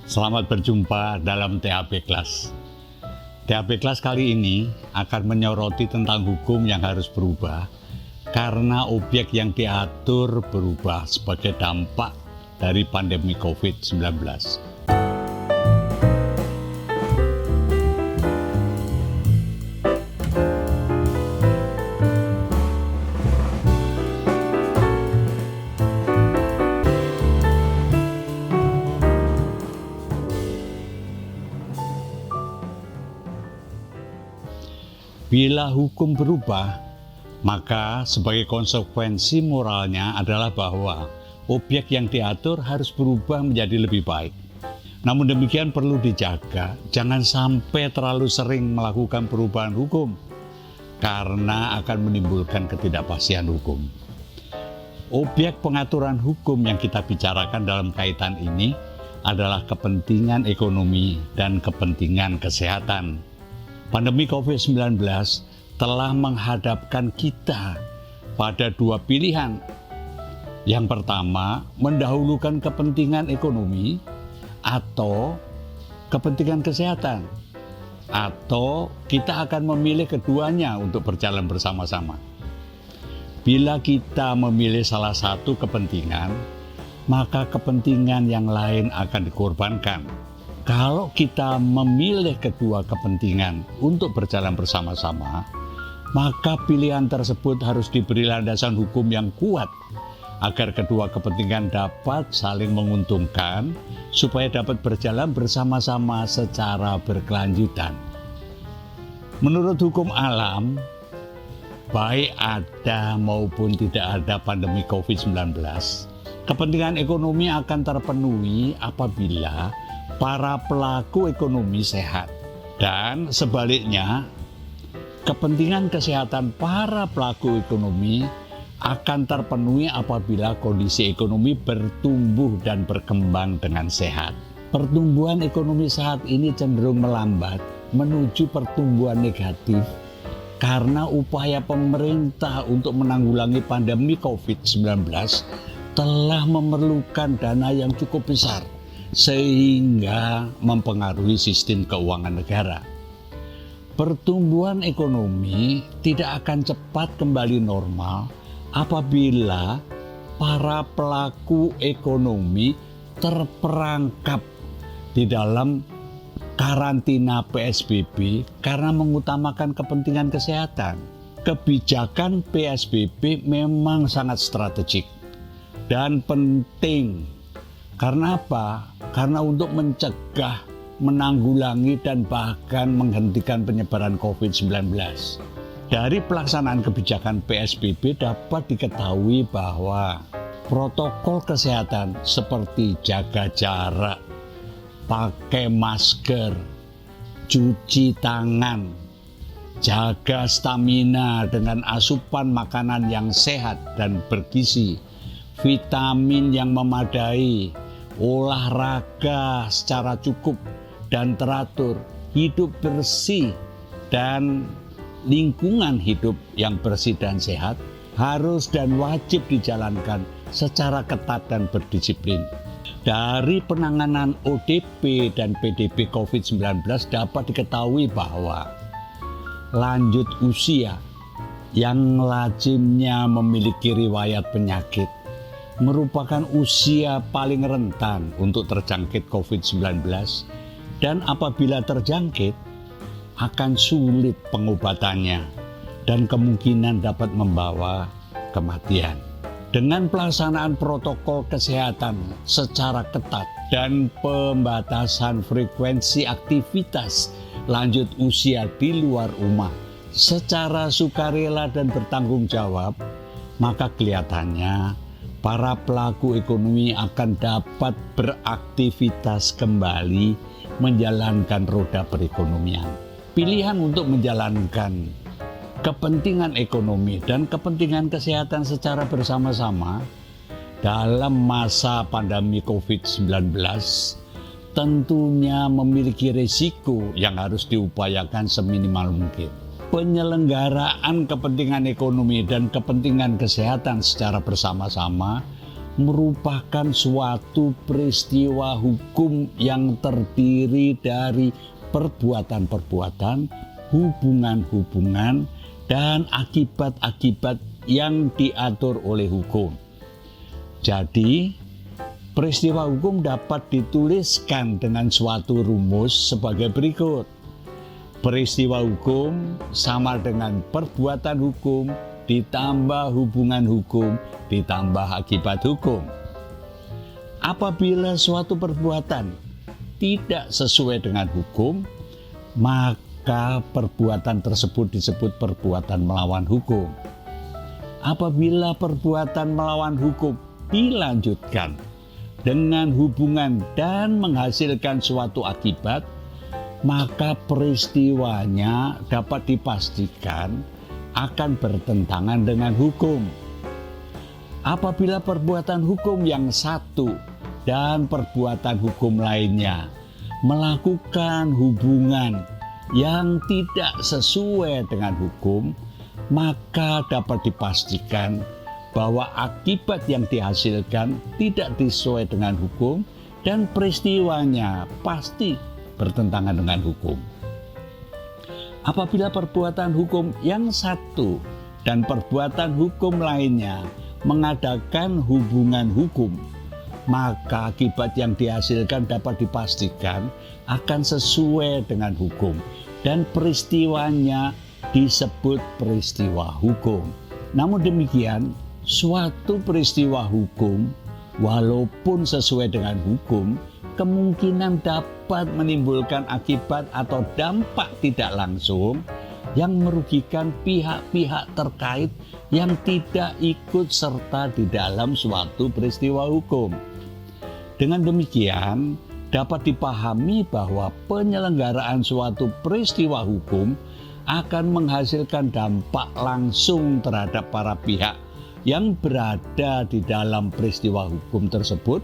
Selamat berjumpa dalam THP Class. THP Class kali ini akan menyoroti tentang hukum yang harus berubah karena objek yang diatur berubah sebagai dampak dari pandemi COVID-19. Bila hukum berubah, maka sebagai konsekuensi moralnya adalah bahwa objek yang diatur harus berubah menjadi lebih baik. Namun demikian perlu dijaga, jangan sampai terlalu sering melakukan perubahan hukum, karena akan menimbulkan ketidakpastian hukum. Objek pengaturan hukum yang kita bicarakan dalam kaitan ini adalah kepentingan ekonomi dan kepentingan kesehatan. Pandemi COVID-19 telah menghadapkan kita pada dua pilihan. Yang pertama, mendahulukan kepentingan ekonomi atau kepentingan kesehatan. Atau kita akan memilih keduanya untuk berjalan bersama-sama. Bila kita memilih salah satu kepentingan, maka kepentingan yang lain akan dikorbankan. Kalau kita memilih kedua kepentingan untuk berjalan bersama-sama, maka pilihan tersebut harus diberi landasan hukum yang kuat agar kedua kepentingan dapat saling menguntungkan supaya dapat berjalan bersama-sama secara berkelanjutan. Menurut hukum alam, baik ada maupun tidak ada pandemi COVID-19, kepentingan ekonomi akan terpenuhi apabila para pelaku ekonomi sehat, dan sebaliknya kepentingan kesehatan para pelaku ekonomi akan terpenuhi apabila kondisi ekonomi bertumbuh dan berkembang dengan sehat. Pertumbuhan ekonomi saat ini cenderung melambat menuju pertumbuhan negatif karena upaya pemerintah untuk menanggulangi pandemi COVID-19 telah memerlukan dana yang cukup besar, sehingga mempengaruhi sistem keuangan negara. Pertumbuhan ekonomi tidak akan cepat kembali normal apabila para pelaku ekonomi terperangkap di dalam karantina PSBB karena mengutamakan kepentingan kesehatan. Kebijakan PSBB memang sangat strategik dan penting. Karena apa? Karena untuk mencegah, menanggulangi, dan bahkan menghentikan penyebaran COVID-19. Dari pelaksanaan kebijakan PSBB dapat diketahui bahwa protokol kesehatan seperti jaga jarak, pakai masker, cuci tangan, jaga stamina dengan asupan makanan yang sehat dan bergizi, vitamin yang memadai, olahraga secara cukup dan teratur, hidup bersih, dan lingkungan hidup yang bersih dan sehat harus dan wajib dijalankan secara ketat dan berdisiplin. Dari penanganan ODP dan PDP COVID-19 dapat diketahui bahwa lanjut usia yang lazimnya memiliki riwayat penyakit merupakan usia paling rentan untuk terjangkit COVID-19, dan apabila terjangkit akan sulit pengobatannya dan kemungkinan dapat membawa kematian. Dengan pelaksanaan protokol kesehatan secara ketat dan pembatasan frekuensi aktivitas lanjut usia di luar rumah secara sukarela dan bertanggung jawab, maka kelihatannya para pelaku ekonomi akan dapat beraktivitas kembali menjalankan roda perekonomian. Pilihan untuk menjalankan kepentingan ekonomi dan kepentingan kesehatan secara bersama-sama dalam masa pandemi COVID-19 tentunya memiliki risiko yang harus diupayakan seminimal mungkin. Penyelenggaraan kepentingan ekonomi dan kepentingan kesehatan secara bersama-sama merupakan suatu peristiwa hukum yang terdiri dari perbuatan-perbuatan, hubungan-hubungan, dan akibat-akibat yang diatur oleh hukum. Jadi, peristiwa hukum dapat dituliskan dengan suatu rumus sebagai berikut. Peristiwa hukum sama dengan perbuatan hukum ditambah hubungan hukum ditambah akibat hukum. Apabila suatu perbuatan tidak sesuai dengan hukum, maka perbuatan tersebut disebut perbuatan melawan hukum. Apabila perbuatan melawan hukum dilanjutkan dengan hubungan dan menghasilkan suatu akibat, maka peristiwanya dapat dipastikan akan bertentangan dengan hukum. Apabila perbuatan hukum yang satu dan perbuatan hukum lainnya melakukan hubungan yang tidak sesuai dengan hukum, maka dapat dipastikan bahwa akibat yang dihasilkan tidak sesuai dengan hukum dan peristiwanya pasti bertentangan dengan hukum. Apabila perbuatan hukum yang satu dan perbuatan hukum lainnya mengadakan hubungan hukum, maka akibat yang dihasilkan dapat dipastikan akan sesuai dengan hukum dan peristiwanya disebut peristiwa hukum. Namun demikian, suatu peristiwa hukum walaupun sesuai dengan hukum kemungkinan dapat menimbulkan akibat atau dampak tidak langsung yang merugikan pihak-pihak terkait yang tidak ikut serta di dalam suatu peristiwa hukum. Dengan demikian, dapat dipahami bahwa penyelenggaraan suatu peristiwa hukum akan menghasilkan dampak langsung terhadap para pihak yang berada di dalam peristiwa hukum tersebut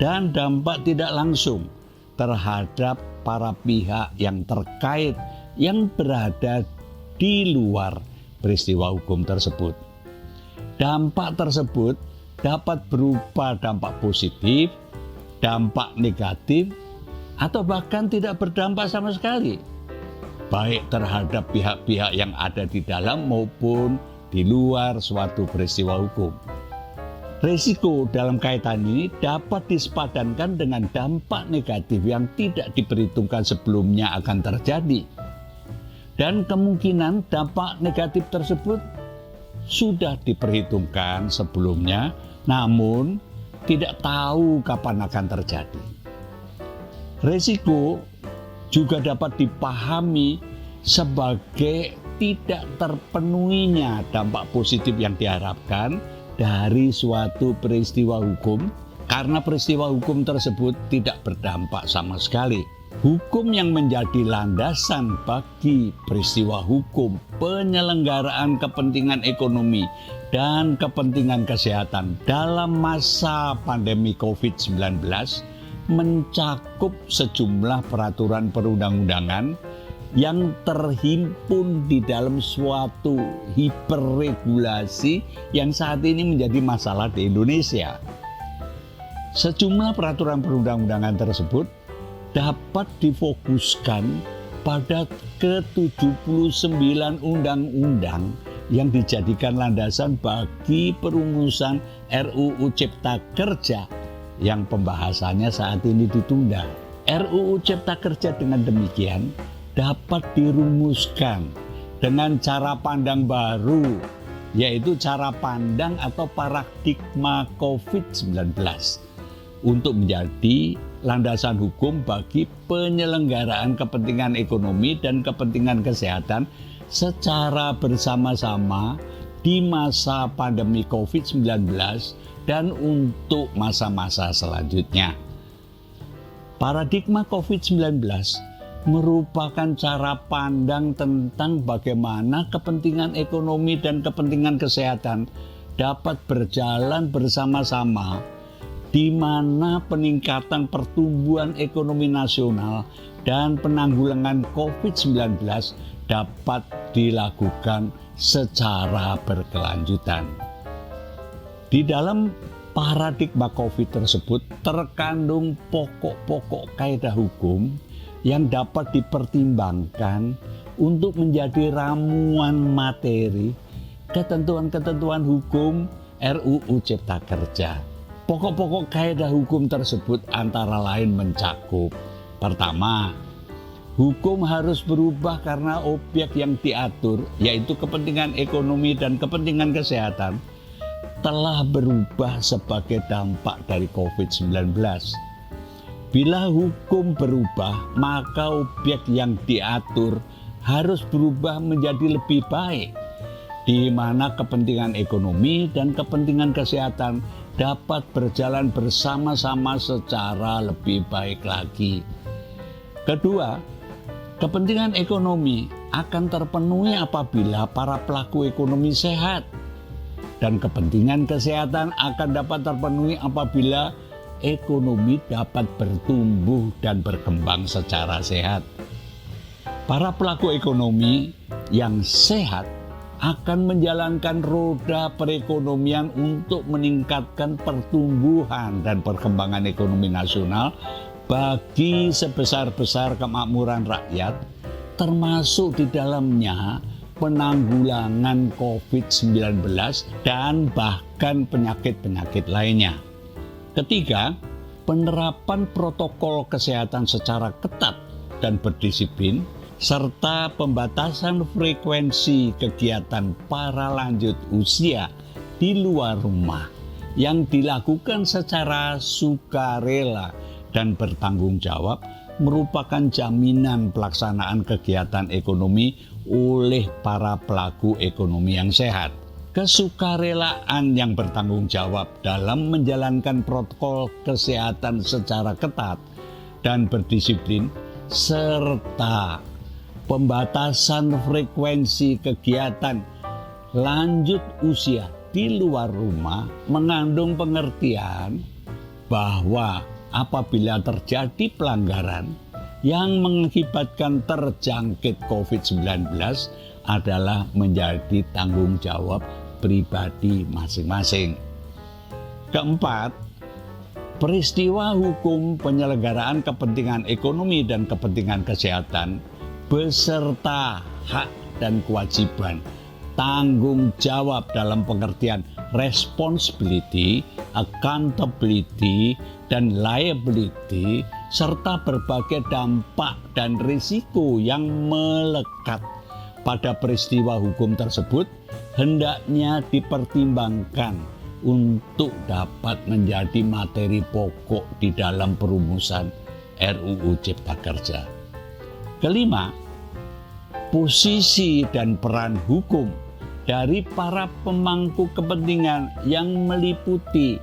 dan dampak tidak langsung terhadap para pihak yang terkait yang berada di luar peristiwa hukum tersebut. Dampak tersebut dapat berupa dampak positif, dampak negatif, atau bahkan tidak berdampak sama sekali, baik terhadap pihak-pihak yang ada di dalam maupun di luar suatu peristiwa hukum. Risiko dalam kaitan ini dapat disepadankan dengan dampak negatif yang tidak diperhitungkan sebelumnya akan terjadi. Dan kemungkinan dampak negatif tersebut sudah diperhitungkan sebelumnya, namun tidak tahu kapan akan terjadi. Risiko juga dapat dipahami sebagai tidak terpenuhinya dampak positif yang diharapkan dari suatu peristiwa hukum karena peristiwa hukum tersebut tidak berdampak sama sekali. Hukum yang menjadi landasan bagi peristiwa hukum penyelenggaraan kepentingan ekonomi dan kepentingan kesehatan dalam masa pandemi COVID-19 mencakup sejumlah peraturan perundang-undangan yang terhimpun di dalam suatu hiperregulasi yang saat ini menjadi masalah di Indonesia. Sejumlah peraturan perundang-undangan tersebut dapat difokuskan pada ke-79 undang-undang yang dijadikan landasan bagi perumusan RUU Cipta Kerja yang pembahasannya saat ini ditunda. RUU Cipta Kerja dengan demikian dapat dirumuskan dengan cara pandang baru, yaitu cara pandang atau paradigma COVID-19 untuk menjadi landasan hukum bagi penyelenggaraan kepentingan ekonomi dan kepentingan kesehatan secara bersama-sama di masa pandemi COVID-19 dan untuk masa-masa selanjutnya. Paradigma COVID-19 merupakan cara pandang tentang bagaimana kepentingan ekonomi dan kepentingan kesehatan dapat berjalan bersama-sama, di mana peningkatan pertumbuhan ekonomi nasional dan penanggulangan COVID-19 dapat dilakukan secara berkelanjutan. Di dalam Paradigma COVID tersebut terkandung pokok-pokok kaidah hukum yang dapat dipertimbangkan untuk menjadi ramuan materi ketentuan-ketentuan hukum RUU Cipta Kerja. Pokok-pokok kaidah hukum tersebut antara lain mencakup: pertama, hukum harus berubah karena objek yang diatur, yaitu kepentingan ekonomi dan kepentingan kesehatan, telah berubah sebagai dampak dari COVID-19. Bila hukum berubah, maka objek yang diatur harus berubah menjadi lebih baik, di mana kepentingan ekonomi dan kepentingan kesehatan dapat berjalan bersama-sama secara lebih baik lagi. Kedua, kepentingan ekonomi akan terpenuhi apabila para pelaku ekonomi sehat, dan kepentingan kesehatan akan dapat terpenuhi apabila ekonomi dapat bertumbuh dan berkembang secara sehat. Para pelaku ekonomi yang sehat akan menjalankan roda perekonomian untuk meningkatkan pertumbuhan dan perkembangan ekonomi nasional bagi sebesar-besar kemakmuran rakyat, termasuk di dalamnya penanggulangan COVID-19 dan bahkan penyakit-penyakit lainnya. Ketiga, penerapan protokol kesehatan secara ketat dan berdisiplin, serta pembatasan frekuensi kegiatan para lanjut usia di luar rumah yang dilakukan secara sukarela dan bertanggung jawab merupakan jaminan pelaksanaan kegiatan ekonomi oleh para pelaku ekonomi yang sehat. Kesukarelaan yang bertanggung jawab dalam menjalankan protokol kesehatan secara ketat dan berdisiplin, serta pembatasan frekuensi kegiatan lanjut usia di luar rumah mengandung pengertian bahwa apabila terjadi pelanggaran yang mengakibatkan terjangkit COVID-19 adalah menjadi tanggung jawab pribadi masing-masing. Keempat, peristiwa hukum penyelenggaraan kepentingan ekonomi dan kepentingan kesehatan beserta hak dan kewajiban, tanggung jawab dalam pengertian responsibility, accountability, dan liability, serta berbagai dampak dan risiko yang melekat pada peristiwa hukum tersebut hendaknya dipertimbangkan untuk dapat menjadi materi pokok di dalam perumusan RUU Cipta Kerja. Kelima, posisi dan peran hukum dari para pemangku kepentingan yang meliputi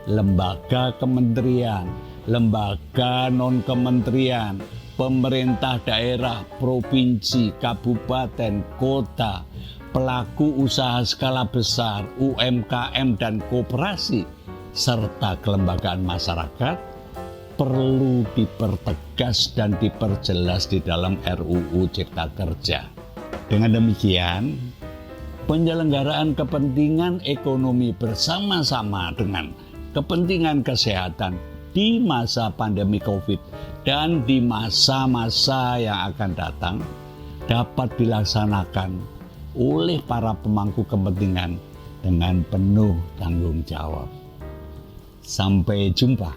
lembaga kementerian, lembaga non-kementerian, pemerintah daerah, provinsi, kabupaten, kota, pelaku usaha skala besar, UMKM dan koperasi, serta kelembagaan masyarakat perlu dipertegas dan diperjelas di dalam RUU Cipta Kerja. Dengan demikian, penyelenggaraan kepentingan ekonomi bersama-sama dengan kepentingan kesehatan di masa pandemi COVID dan di masa-masa yang akan datang dapat dilaksanakan oleh para pemangku kepentingan dengan penuh tanggung jawab. Sampai jumpa.